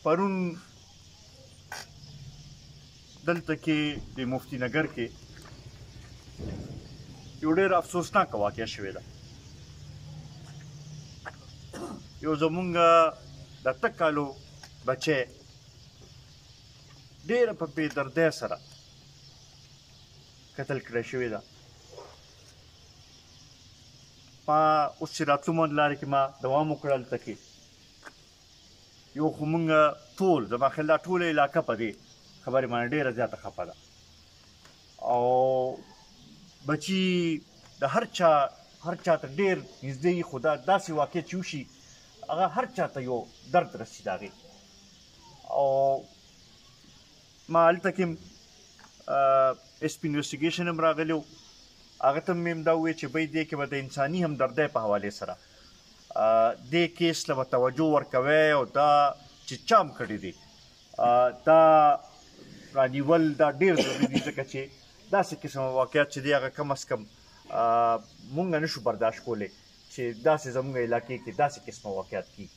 پرون دلته کې د مفتی نګر کې یو ډېر افسوسناکه واقعه شوې ده. یو زمونږ د اته کالو بچی ډېره په بېدردۍ سره قتل کړی شوې ده. ما اوس چې راتلو لارې کې ما دوام وکړ هلته کې یو خو مونږ ټول زما خیال دا ټوله علاقه په دې خبرې باندې ډېره زیاته خفه ده او بچي د هر چا ته ډېر نږدې خو دا داسې واقع چې وشي هغه هر چا ته یو درد رسي د هغې. او ما هلته کې ایس پي انویسټیګیشن هم راغلی و، هغه ته مې هم دا وویل چې بی دې کې به د انساني همدردۍ په حوالې سره دې کیس له به توجه ورکوئ او دا چې چا هم کړی دی دا رانیول دا ډېر ضروري دي ځکه چې داسې قسم واقعیت چې دی هغه کم از کم مونږ نه شو برداشت کولی چې داسې زموږ علاقې کې داسې قسمه واقعیت کېږي.